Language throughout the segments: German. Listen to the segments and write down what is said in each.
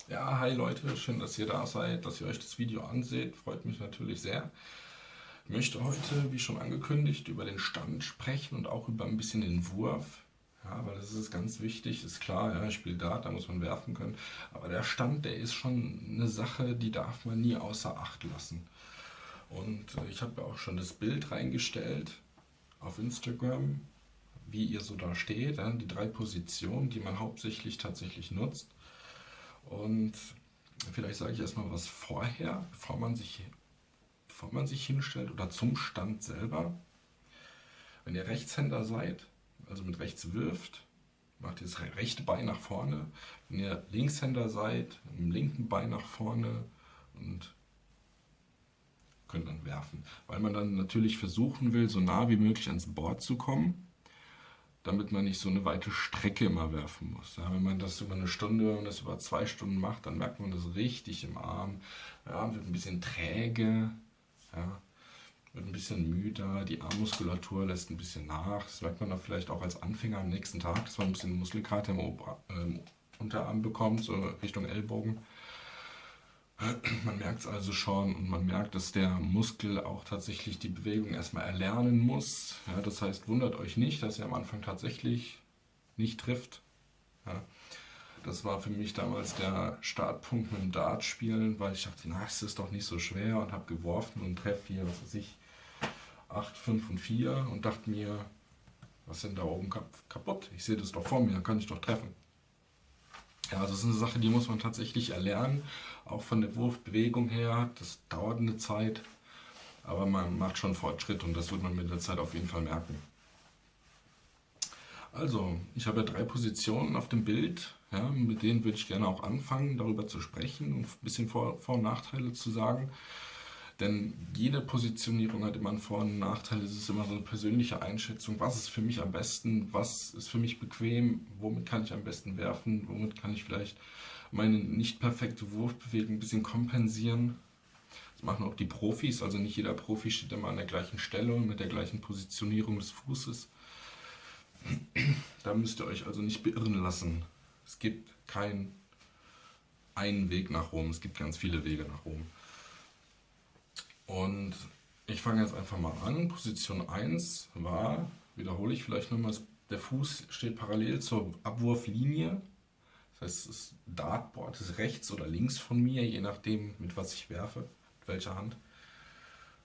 Ja, hi Leute, schön, dass ihr da seid, dass ihr euch das Video anseht. Freut mich natürlich sehr. Ich möchte heute, wie schon angekündigt, über den Stand sprechen und auch über ein bisschen den Wurf. Ja, weil das ist ganz wichtig. Ist klar, ja, ich spiele Dart, da muss man werfen können. Aber der Stand, der ist schon eine Sache, die darf man nie außer Acht lassen. Und ich habe ja auch schon das Bild reingestellt auf Instagram, wie ihr so da steht, ja, die drei Positionen, die man hauptsächlich tatsächlich nutzt. Und vielleicht sage ich erstmal was vorher, bevor man sich hinstellt oder zum Stand selber. Wenn ihr Rechtshänder seid, also mit rechts wirft, macht ihr das rechte Bein nach vorne. Wenn ihr Linkshänder seid, mit dem linken Bein nach vorne und könnt dann werfen. Weil man dann natürlich versuchen will, so nah wie möglich ans Board zu kommen, damit man nicht so eine weite Strecke immer werfen muss. Ja, wenn man das über eine Stunde und das über 2 Stunden macht, dann merkt man das richtig im Arm. Ja, wird ein bisschen träge, ja, wird ein bisschen müder, die Armmuskulatur lässt ein bisschen nach. Das merkt man dann vielleicht auch als Anfänger am nächsten Tag, dass man ein bisschen Muskelkater im Unterarm bekommt, so Richtung Ellbogen. Man merkt es also schon und man merkt, dass der Muskel auch tatsächlich die Bewegung erstmal erlernen muss. Ja, das heißt, wundert euch nicht, dass er am Anfang tatsächlich nicht trifft. Ja, das war für mich damals der Startpunkt mit dem Dartspielen, weil ich dachte, na, es ist doch nicht so schwer und habe geworfen und treffe hier, was weiß ich, 8, 5 und 4 und dachte mir, was ist denn da oben kaputt? Ich sehe das doch vor mir, kann ich doch treffen. Ja, also das ist eine Sache, die muss man tatsächlich erlernen, auch von der Wurfbewegung her. Das dauert eine Zeit, aber man macht schon Fortschritt und das wird man mit der Zeit auf jeden Fall merken. Also, ich habe ja 3 Positionen auf dem Bild, ja, mit denen würde ich gerne auch anfangen, darüber zu sprechen und ein bisschen Vor- und Nachteile zu sagen. Denn jede Positionierung hat immer einen Vor- und einen Nachteil. Es ist immer so eine persönliche Einschätzung. Was ist für mich am besten? Was ist für mich bequem? Womit kann ich am besten werfen? Womit kann ich vielleicht meine nicht perfekte Wurfbewegung ein bisschen kompensieren? Das machen auch die Profis. Also nicht jeder Profi steht immer an der gleichen Stelle und mit der gleichen Positionierung des Fußes. Da müsst ihr euch also nicht beirren lassen. Es gibt keinen einen Weg nach Rom. Es gibt ganz viele Wege nach Rom. Und ich fange jetzt einfach mal an. Position eins war, wiederhole ich vielleicht nochmal, der Fuß steht parallel zur Abwurflinie. Das heißt, das Dartboard ist rechts oder links von mir, je nachdem, mit was ich werfe, mit welcher Hand.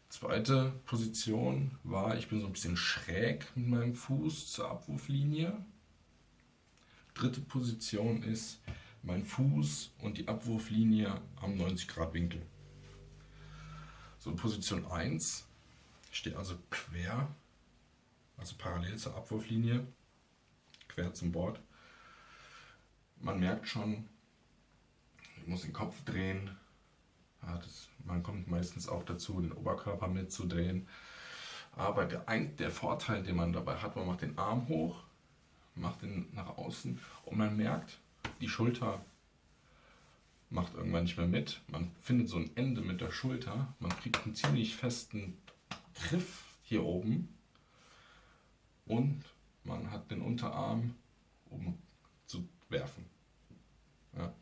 Zweite Position war, ich bin so ein bisschen schräg mit meinem Fuß zur Abwurflinie. Dritte Position ist, mein Fuß und die Abwurflinie am 90 Grad Winkel. So, Position eins steht also quer, also parallel zur Abwurflinie, quer zum Board. Man merkt schon, ich muss den Kopf drehen. Ja, man kommt meistens auch dazu, den Oberkörper mitzudrehen. Aber der Vorteil, den man dabei hat, man macht den Arm hoch, macht den nach außen und man merkt, die Schulter macht irgendwann nicht mehr mit. Man findet so ein Ende mit der Schulter. Man kriegt einen ziemlich festen Griff hier oben und man hat den Unterarm, um zu werfen. Ja.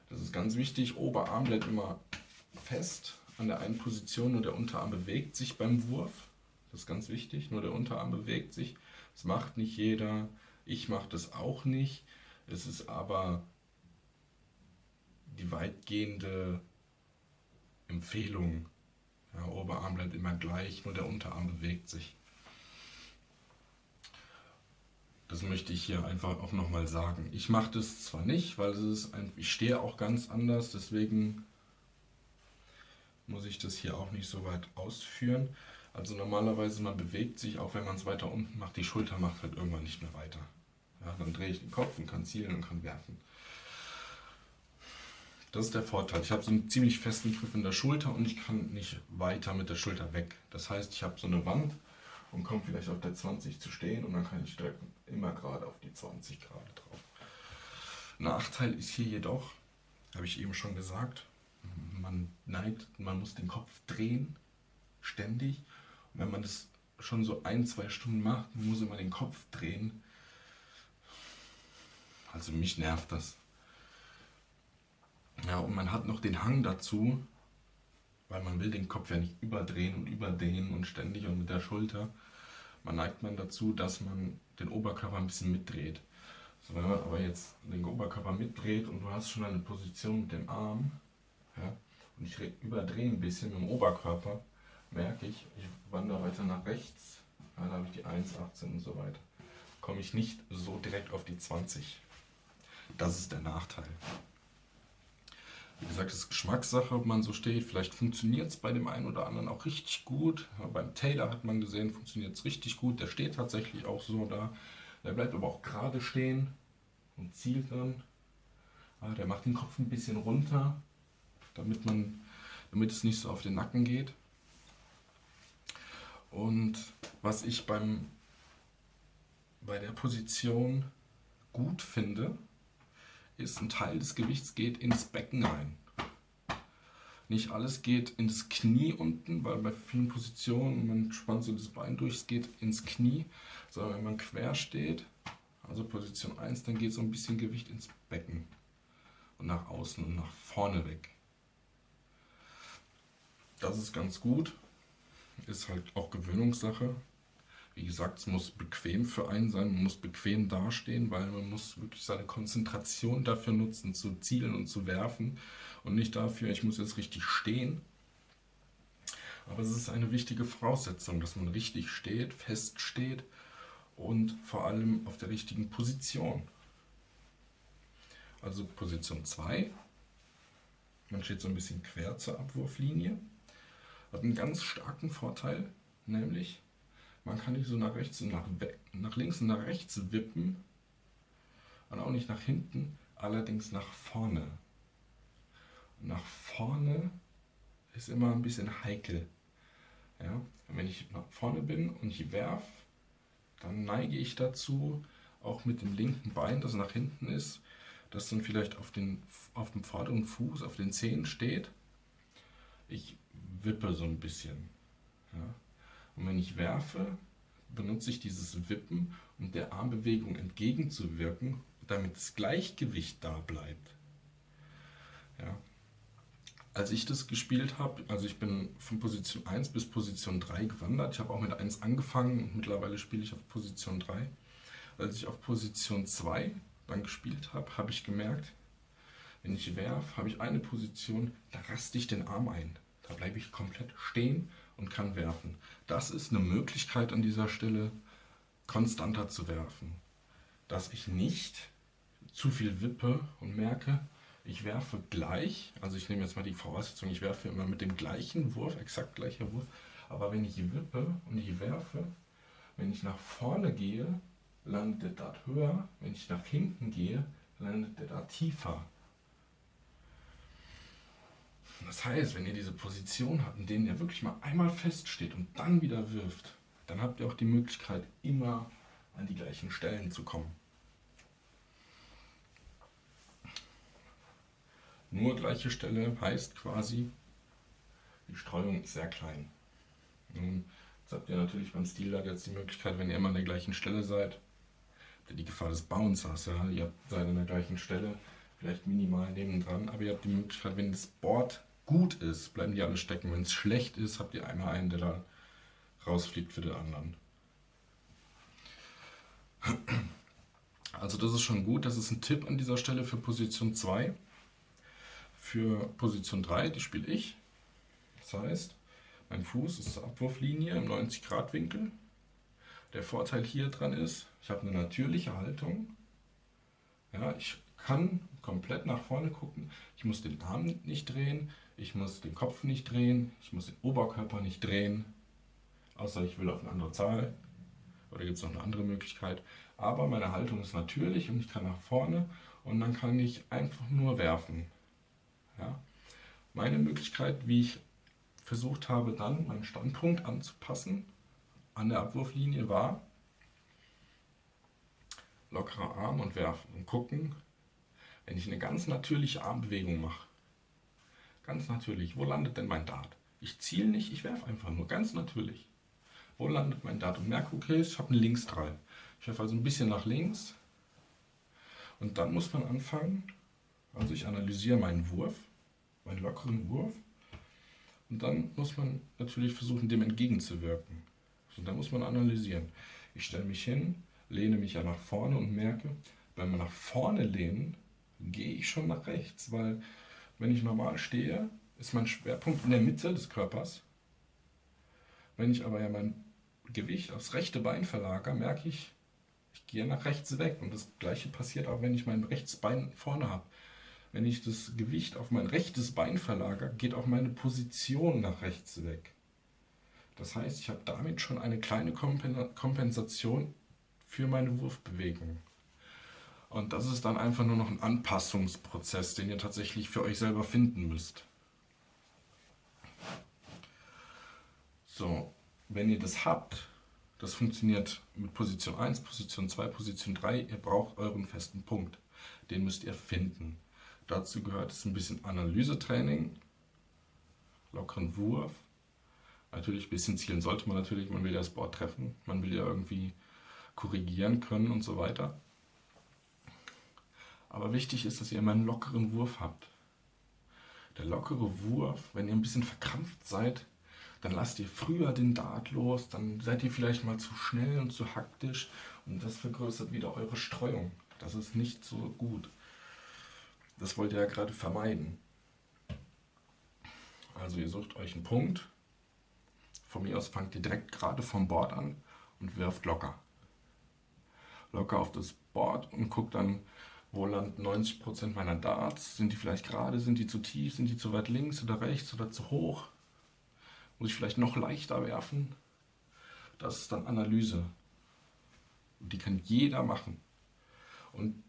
Das ist ganz wichtig. Oberarm bleibt immer fest an der einen Position, nur der Unterarm bewegt sich beim Wurf. Das ist ganz wichtig, nur der Unterarm bewegt sich. Das macht nicht jeder. Ich mache das auch nicht. Es ist aber die weitgehende Empfehlung. Ja, Oberarm bleibt immer gleich, nur der Unterarm bewegt sich. Das möchte ich hier einfach auch nochmal sagen. Ich mache das zwar nicht, weil ich stehe auch ganz anders, deswegen muss ich das hier auch nicht so weit ausführen. Also normalerweise, man bewegt sich, auch wenn man es weiter unten macht, die Schulter macht halt irgendwann nicht mehr weiter. Ja, dann drehe ich den Kopf und kann zielen und kann werfen. Das ist der Vorteil. Ich habe so einen ziemlich festen Griff in der Schulter und ich kann nicht weiter mit der Schulter weg. Das heißt, ich habe so eine Wand und komme vielleicht auf der 20 zu stehen und dann kann ich direkt immer gerade auf die 20 gerade drauf. Nachteil ist hier jedoch, habe ich eben schon gesagt, man neigt, man muss den Kopf drehen, ständig. Und wenn man das schon so 1, 2 Stunden macht, muss immer den Kopf drehen. Also mich nervt das. Ja, und man hat noch den Hang dazu, weil man will den Kopf ja nicht überdrehen und überdehnen und ständig und mit der Schulter. Neigt man dazu, dass man den Oberkörper ein bisschen mitdreht. So, wenn man aber jetzt den Oberkörper mitdreht und du hast schon eine Position mit dem Arm, ja, und ich überdrehe ein bisschen mit dem Oberkörper, merke ich wandere weiter nach rechts, ja, da habe ich die 1,18 und so weiter. Komme ich nicht so direkt auf die 20. Das ist der Nachteil. Wie gesagt, es ist Geschmackssache, ob man so steht. Vielleicht funktioniert es bei dem einen oder anderen auch richtig gut. Ja, beim Taylor hat man gesehen, funktioniert es richtig gut. Der steht tatsächlich auch so da. Der bleibt aber auch gerade stehen und zielt dann. Ja, der macht den Kopf ein bisschen runter, damit es nicht so auf den Nacken geht. Und was ich bei der Position gut finde, ist, ein Teil des Gewichts geht ins Becken rein. Nicht alles geht ins Knie unten, weil bei vielen Positionen, man spannt so das Bein durch, es geht ins Knie, sondern wenn man quer steht, also Position 1, dann geht so ein bisschen Gewicht ins Becken und nach außen und nach vorne weg. Das ist ganz gut, ist halt auch Gewöhnungssache. Wie gesagt, es muss bequem für einen sein, man muss bequem dastehen, weil man muss wirklich seine Konzentration dafür nutzen, zu zielen und zu werfen und nicht dafür, ich muss jetzt richtig stehen. Aber es ist eine wichtige Voraussetzung, dass man richtig steht, fest steht und vor allem auf der richtigen Position. Also Position 2, man steht so ein bisschen quer zur Abwurflinie, hat einen ganz starken Vorteil, nämlich man kann nicht so nach rechts und nach links und nach rechts wippen und auch nicht nach hinten, allerdings nach vorne. Und nach vorne ist immer ein bisschen heikel. Ja? Wenn ich nach vorne bin und ich werfe, dann neige ich dazu, auch mit dem linken Bein, das nach hinten ist, das dann vielleicht auf dem vorderen Fuß, auf den Zehen steht. Ich wippe so ein bisschen. Ja? Und wenn ich werfe, benutze ich dieses Wippen, um der Armbewegung entgegenzuwirken, damit das Gleichgewicht da bleibt. Ja. Als ich das gespielt habe, also ich bin von Position 1 bis Position 3 gewandert, ich habe auch mit 1 angefangen und mittlerweile spiele ich auf Position 3. Als ich auf Position 2 dann gespielt habe, habe ich gemerkt, wenn ich werfe, habe ich eine Position, da raste ich den Arm ein. Da bleibe ich komplett stehen und kann werfen. Das ist eine Möglichkeit an dieser Stelle, konstanter zu werfen. Dass ich nicht zu viel wippe und merke, ich werfe gleich, also ich nehme jetzt mal die Voraussetzung, ich werfe immer mit dem gleichen Wurf, exakt gleicher Wurf, aber wenn ich wippe und ich werfe, wenn ich nach vorne gehe, landet der Dart höher, wenn ich nach hinten gehe, landet der Dart tiefer. Das heißt, wenn ihr diese Position habt, in denen ihr wirklich mal einmal feststeht und dann wieder wirft, dann habt ihr auch die Möglichkeit, immer an die gleichen Stellen zu kommen. Nur gleiche Stelle heißt quasi, die Streuung ist sehr klein. Nun, jetzt habt ihr natürlich beim Steel Dart jetzt die Möglichkeit, wenn ihr immer an der gleichen Stelle seid, habt ihr die Gefahr des Bouncers, ja? Ihr seid an der gleichen Stelle, vielleicht minimal nebendran, aber ihr habt die Möglichkeit, wenn das Board gut ist, bleiben die alle stecken. Wenn es schlecht ist, habt ihr einmal einen, der da rausfliegt für den anderen. Also das ist schon gut, das ist ein Tipp an dieser Stelle für Position 2. Für Position 3, die spiele ich. Das heißt, mein Fuß ist zur Abwurflinie im 90-Grad-Winkel. Der Vorteil hier dran ist, ich habe eine natürliche Haltung. Ja, ich kann komplett nach vorne gucken. Ich muss den Arm nicht drehen, ich muss den Kopf nicht drehen, ich muss den Oberkörper nicht drehen. Außer ich will auf eine andere Zahl. Oder gibt es noch eine andere Möglichkeit. Aber meine Haltung ist natürlich und ich kann nach vorne und dann kann ich einfach nur werfen. Ja? Meine Möglichkeit, wie ich versucht habe, dann meinen Standpunkt anzupassen an der Abwurflinie, war lockerer Arm und werfen und gucken, wenn ich eine ganz natürliche Armbewegung mache. Ganz natürlich, wo landet denn mein Dart? Ich ziele nicht, ich werfe einfach nur, ganz natürlich. Wo landet mein Dart? Und merke, okay, ich habe einen Linksdrall. Ich werfe also ein bisschen nach links und dann muss man anfangen, Also ich analysiere meinen Wurf, meinen lockeren Wurf. Und dann muss man natürlich versuchen, dem entgegenzuwirken. Und dann muss man analysieren. Ich stelle mich hin, lehne mich ja nach vorne und merke, wenn wir nach vorne lehnen, gehe ich schon nach rechts, weil wenn ich normal stehe, ist mein Schwerpunkt in der Mitte des Körpers. Wenn ich aber ja mein Gewicht aufs rechte Bein verlagere, merke ich, ich gehe nach rechts weg. Und das gleiche passiert auch, wenn ich mein rechtes Bein vorne habe. Wenn ich das Gewicht auf mein rechtes Bein verlagere, geht auch meine Position nach rechts weg. Das heißt, ich habe damit schon eine kleine Kompensation für meine Wurfbewegung. Und das ist dann einfach nur noch ein Anpassungsprozess, den ihr tatsächlich für euch selber finden müsst. So, wenn ihr das habt, das funktioniert mit Position 1, Position 2, Position 3, ihr braucht euren festen Punkt. Den müsst ihr finden. Dazu gehört es ein bisschen Analysetraining, lockeren Wurf. Natürlich ein bisschen zielen sollte man natürlich, man will ja das Board treffen, man will ja irgendwie korrigieren können und so weiter. Aber wichtig ist, dass ihr immer einen lockeren Wurf habt. Der lockere Wurf, wenn ihr ein bisschen verkrampft seid, dann lasst ihr früher den Dart los, dann seid ihr vielleicht mal zu schnell und zu hektisch und das vergrößert wieder eure Streuung. Das ist nicht so gut. Das wollt ihr ja gerade vermeiden. Also ihr sucht euch einen Punkt. Von mir aus fangt ihr direkt gerade vom Board an und wirft locker. Locker auf das Board und guckt dann, wo landen 90% meiner Darts. Sind die vielleicht gerade, sind die zu tief, sind die zu weit links oder rechts oder zu hoch? Muss ich vielleicht noch leichter werfen? Das ist dann Analyse. Die kann jeder machen. Und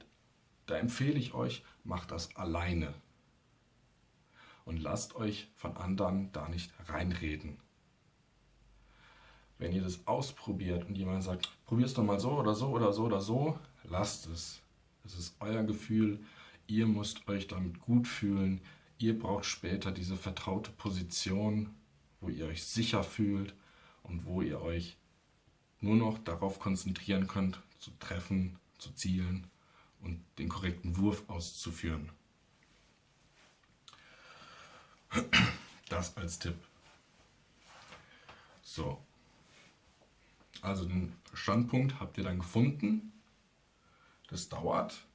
da empfehle ich euch, macht das alleine. Und lasst euch von anderen da nicht reinreden. Wenn ihr das ausprobiert und jemand sagt, probier es doch mal so oder so oder so oder so, lasst es. Es ist euer Gefühl, ihr müsst euch damit gut fühlen. Ihr braucht später diese vertraute Position, wo ihr euch sicher fühlt und wo ihr euch nur noch darauf konzentrieren könnt, zu treffen, zu zielen und den korrekten Wurf auszuführen. Das als Tipp. So. Also den Standpunkt habt ihr dann gefunden. Das dauert.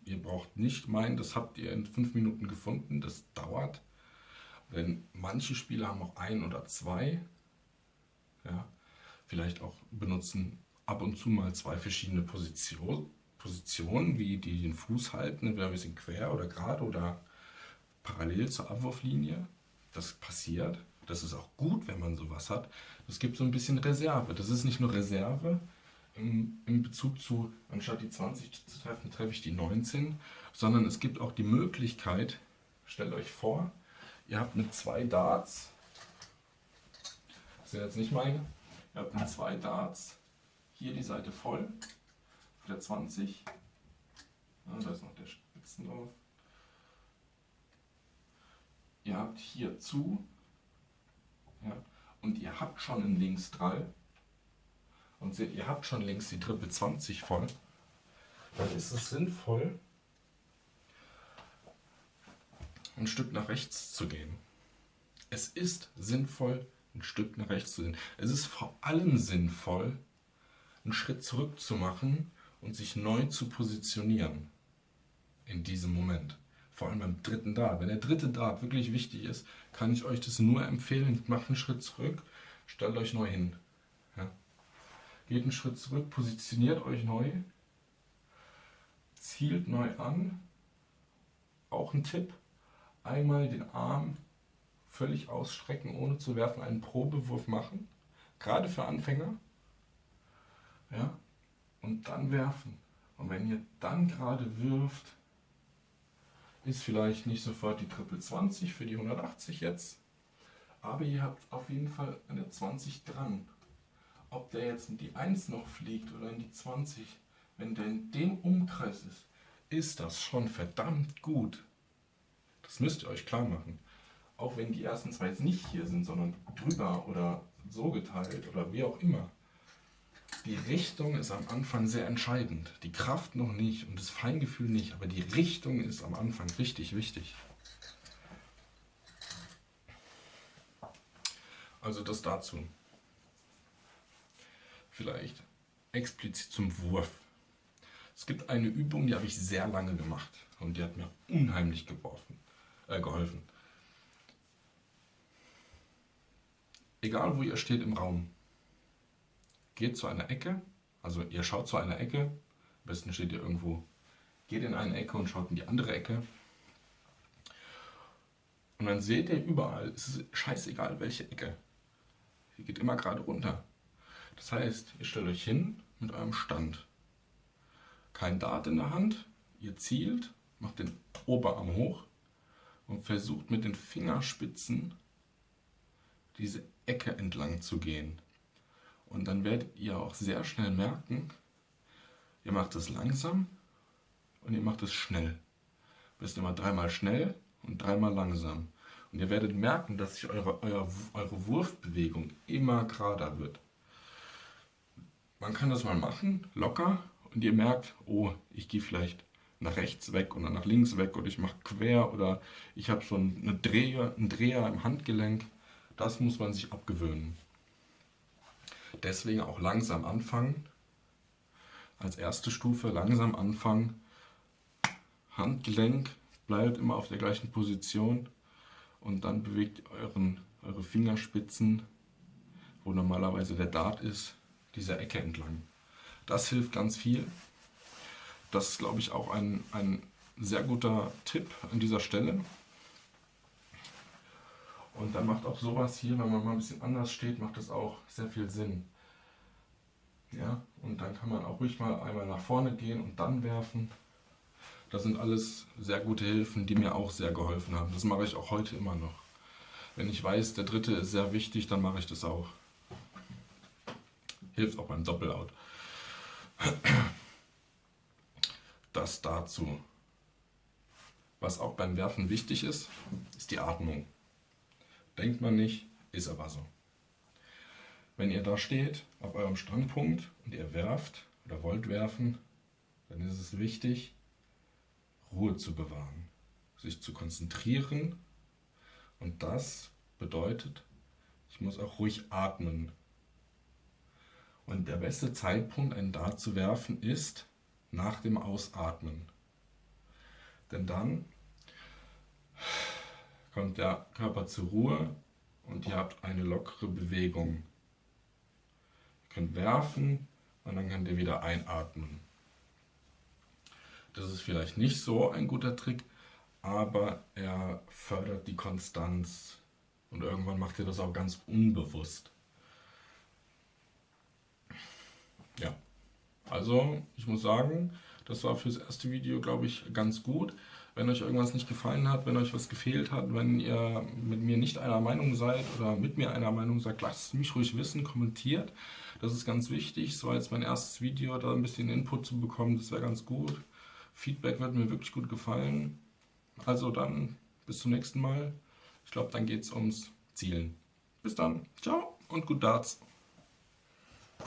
Ihr braucht nicht meinen, das habt ihr in 5 Minuten gefunden. Das dauert. Denn manche Spieler haben auch 1 oder 2. Ja, vielleicht auch benutzen ab und zu mal 2 verschiedene Positionen, wie die den Fuß halten, entweder ein bisschen quer oder gerade oder parallel zur Abwurflinie. Das passiert. Das ist auch gut, wenn man sowas hat. Das gibt so ein bisschen Reserve. Das ist nicht nur Reserve in Bezug zu, anstatt die 20 zu treffen, treffe ich die 19, sondern es gibt auch die Möglichkeit, stellt euch vor, ihr habt mit 2 Darts, das sind jetzt nicht meine, ihr habt mit 2 Darts hier die Seite voll, auf der 20, ja, da ist noch der Spitzen drauf. Ihr habt hier zu, ja, und ihr habt schon in links 3 und seht, ihr habt schon links die Triple 20 voll, dann ist es sinnvoll, ein Stück nach rechts zu gehen. Es ist sinnvoll, ein Stück nach rechts zu gehen. Es ist vor allem sinnvoll, einen Schritt zurück zu machen und sich neu zu positionieren in diesem Moment. Vor allem beim dritten Dart. Wenn der dritte Dart wirklich wichtig ist, kann ich euch das nur empfehlen. Macht einen Schritt zurück, stellt euch neu hin. Ja. Geht einen Schritt zurück, positioniert euch neu, zielt neu an. Auch ein Tipp, einmal den Arm völlig ausstrecken, ohne zu werfen, einen Probewurf machen. Gerade für Anfänger. Ja. Und dann werfen. Und wenn ihr dann gerade wirft, ist vielleicht nicht sofort die Triple 20 für die 180 jetzt, aber ihr habt auf jeden Fall eine 20 dran. Ob der jetzt in die 1 noch fliegt oder in die 20, wenn der in dem Umkreis ist das schon verdammt gut. Das müsst ihr euch klar machen. Auch wenn die ersten 2 jetzt nicht hier sind, sondern drüber oder so geteilt oder wie auch immer. Die Richtung ist am Anfang sehr entscheidend. Die Kraft noch nicht und das Feingefühl nicht, aber die Richtung ist am Anfang richtig wichtig. Also das dazu. Vielleicht explizit zum Wurf. Es gibt eine Übung, die habe ich sehr lange gemacht und die hat mir unheimlich geholfen. Egal wo ihr steht im Raum, geht zu einer Ecke, also ihr schaut zu einer Ecke, am besten steht ihr irgendwo, geht in eine Ecke und schaut in die andere Ecke. Und dann seht ihr überall, es ist scheißegal welche Ecke, ihr geht immer gerade runter. Das heißt, ihr stellt euch hin mit eurem Stand. Kein Dart in der Hand, ihr zielt, macht den Oberarm hoch und versucht mit den Fingerspitzen diese Ecke entlang zu gehen. Und dann werdet ihr auch sehr schnell merken, ihr macht es langsam und ihr macht es schnell. Am besten immer 3-mal schnell und 3-mal langsam. Und ihr werdet merken, dass sich eure Wurfbewegung immer gerader wird. Man kann das mal machen, locker, und ihr merkt, oh, ich gehe vielleicht nach rechts weg oder nach links weg oder ich mache quer oder ich habe schon einen Dreher im Handgelenk. Das muss man sich abgewöhnen. Deswegen auch langsam anfangen. Als erste Stufe langsam anfangen. Handgelenk bleibt immer auf der gleichen Position und dann bewegt ihr eure Fingerspitzen, wo normalerweise der Dart ist, dieser Ecke entlang. Das hilft ganz viel. Das ist, glaube ich, auch ein sehr guter Tipp an dieser Stelle. Und dann macht auch sowas hier, wenn man mal ein bisschen anders steht, macht das auch sehr viel Sinn. Ja, und dann kann man auch ruhig mal einmal nach vorne gehen und dann werfen. Das sind alles sehr gute Hilfen, die mir auch sehr geholfen haben. Das mache ich auch heute immer noch. Wenn ich weiß, der dritte ist sehr wichtig, dann mache ich das auch. Hilft auch beim Doppelout. Das dazu. Was auch beim Werfen wichtig ist, ist die Atmung. Denkt man nicht, ist aber so. Wenn ihr da steht, auf eurem Standpunkt und ihr werft oder wollt werfen, dann ist es wichtig, Ruhe zu bewahren, sich zu konzentrieren. Und das bedeutet, ich muss auch ruhig atmen. Und der beste Zeitpunkt, einen Dart zu werfen, ist nach dem Ausatmen. Denn dann kommt der Körper zur Ruhe und ihr habt eine lockere Bewegung. Ihr könnt werfen und dann könnt ihr wieder einatmen. Das ist vielleicht nicht so ein guter Trick, aber er fördert die Konstanz und irgendwann macht ihr das auch ganz unbewusst. Ja, also ich muss sagen, das war fürs erste Video, glaube ich, ganz gut. Wenn euch irgendwas nicht gefallen hat, wenn euch was gefehlt hat, wenn ihr mit mir nicht einer Meinung seid oder mit mir einer Meinung seid, lasst mich ruhig wissen, kommentiert. Das ist ganz wichtig. Es war jetzt mein erstes Video, da ein bisschen Input zu bekommen, das wäre ganz gut. Feedback wird mir wirklich gut gefallen. Also dann, bis zum nächsten Mal. Ich glaube, dann geht es ums Zielen. Bis dann. Ciao und gut Darts.